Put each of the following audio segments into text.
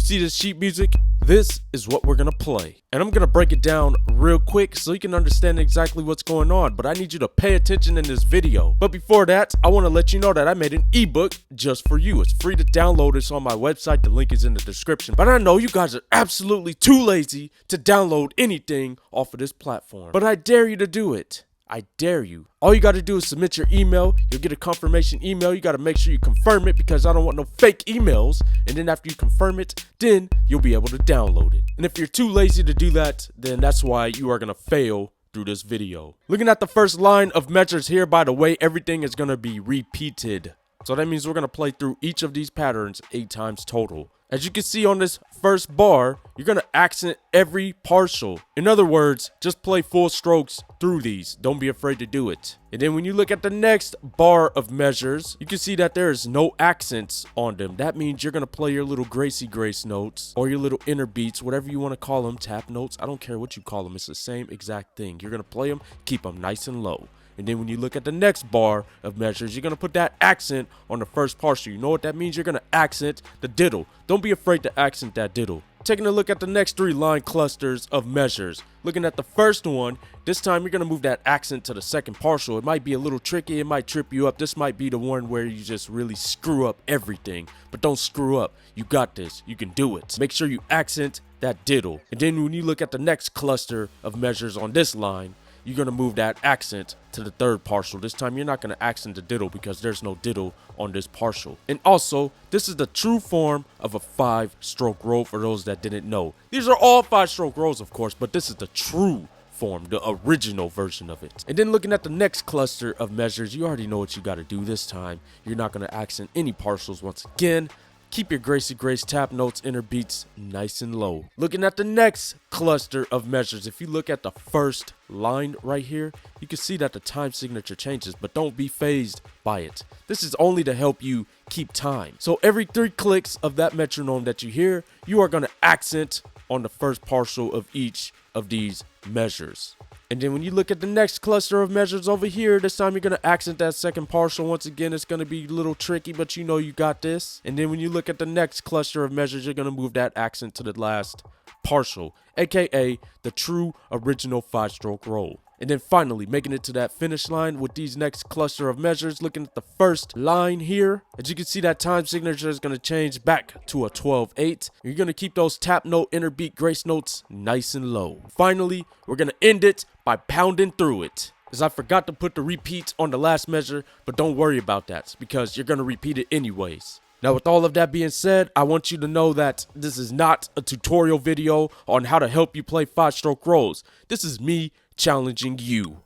see this sheet music? This is what we're gonna play. And I'm gonna break it down real quick so you can understand exactly what's going on, but I need you to pay attention in this video. But before that, I wanna let you know that I made an ebook just for you. It's free to download. It's on my website. The link is in the description. But I know you guys are absolutely too lazy to download anything off of this platform. But I dare you to do it. I dare you. All you got to do is submit your email. You'll get a confirmation email. You got to make sure you confirm it because I don't want no fake emails. And then after you confirm it, then you'll be able to download it. And if you're too lazy to do that, then that's why you are going to fail through this video. Looking at the first line of measures here, by the way, everything is going to be repeated. So that means we're going to play through each of these patterns 8 times total. As you can see on this first bar, you're going to accent every partial. In other words, just play full strokes through these. Don't be afraid to do it. And then when you look at the next bar of measures, you can see that there is no accents on them. That means you're going to play your little Gracie Grace notes or your little inner beats, whatever you want to call them, tap notes. I don't care what you call them. It's the same exact thing. You're going to play them, keep them nice and low. And then when you look at the next bar of measures, you're going to put that accent on the first partial. You know what that means? You're going to accent the diddle. Don't be afraid to accent that diddle. Taking a look at the next 3 line clusters of measures. Looking at the first one, this time you're going to move that accent to the second partial. It might be a little tricky. It might trip you up. This might be the one where you just really screw up everything. But don't screw up. You got this. You can do it. Make sure you accent that diddle. And then when you look at the next cluster of measures on this line, you're going to move that accent to the third partial. This time, you're not going to accent the diddle because there's no diddle on this partial. And also, this is the true form of a 5-stroke roll for those that didn't know. These are all 5-stroke rolls, of course, but this is the true form, the original version of it. And then looking at the next cluster of measures, you already know what you got to do this time. You're not going to accent any partials once again. Keep your Gracie Grace tap notes, inner beats nice and low. Looking at the next cluster of measures, if you look at the first line right here, you can see that the time signature changes, but don't be phased by it. This is only to help you keep time. So every 3 clicks of that metronome that you hear, you are going to accent on the first partial of each of these measures. And then when you look at the next cluster of measures over here, this time you're going to accent that second partial. Once again, it's going to be a little tricky, but you know you got this. And then when you look at the next cluster of measures, you're going to move that accent to the last partial, aka the true original 5-stroke roll. And then finally, making it to that finish line with these next cluster of measures, looking at the first line here, as you can see, that time signature is going to change back to a 12/8. You're going to keep those tap note, inner beat, grace notes nice and low. Finally, we're going to end it by pounding through it. As I forgot to put the repeats on the last measure, but don't worry about that because you're going to repeat it anyways. Now, with all of that being said, I want you to know that this is not a tutorial video on how to help you play 5-stroke rolls. This is me challenging you.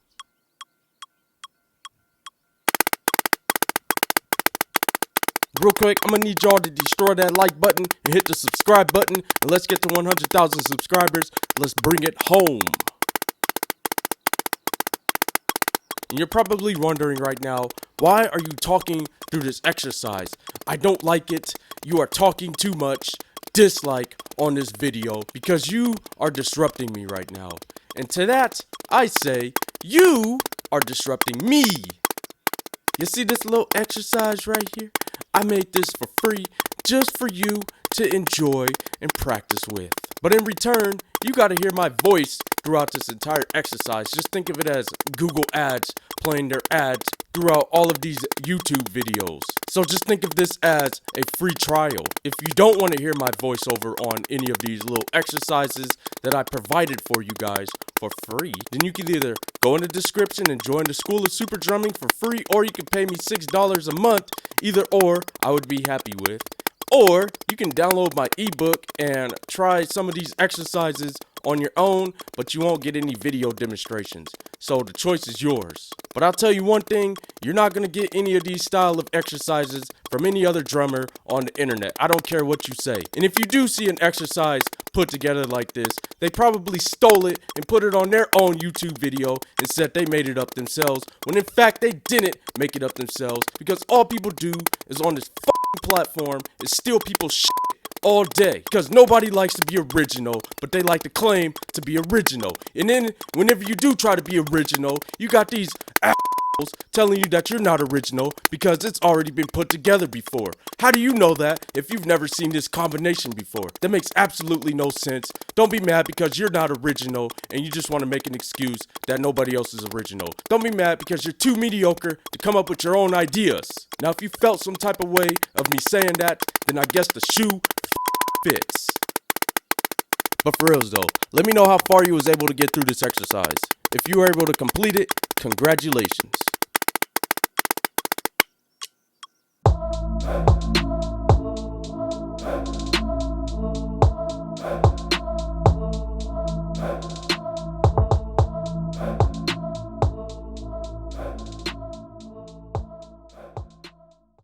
Real quick, I'm gonna need y'all to destroy that like button and hit the subscribe button, and let's get to 100,000 subscribers. Let's bring it home. And you're probably wondering right now, why are you talking through this exercise? I don't like it. You are talking too much. Dislike on this video because you are disrupting me right now. And to that, I say, you are disrupting me. You see this little exercise right here? I made this for free just for you to enjoy and practice with. But in return, you got to hear my voice throughout this entire exercise. Just think of it as Google ads playing their ads throughout all of these YouTube videos. So just think of this as a free trial. If you don't want to hear my voiceover on any of these little exercises that I provided for you guys for free, then you can either go in the description and join the School of Super Drumming for free, or you can pay me $6 a month. Either or, I would be happy with. Or you can download my ebook and try some of these exercises on your own, but you won't get any video demonstrations. So the choice is yours. But I'll tell you one thing, you're not going to get any of these style of exercises from any other drummer on the internet. I don't care what you say. And if you do see an exercise put together like this, they probably stole it and put it on their own YouTube video and said they made it up themselves, when in fact they didn't make it up themselves, because all people do is on this platform is steal people's shit all day, because nobody likes to be original, but they like to claim to be original. And then whenever you do try to be original, you got these telling you that you're not original because it's already been put together before. How do you know that if you've never seen this combination before? That makes absolutely no sense. Don't be mad because you're not original and you just want to make an excuse that nobody else is original. Don't be mad because you're too mediocre to come up with your own ideas. Now, if you felt some type of way of me saying that, then I guess the shoe fits. But for reals though, let me know how far you was able to get through this exercise. If you were able to complete it, congratulations.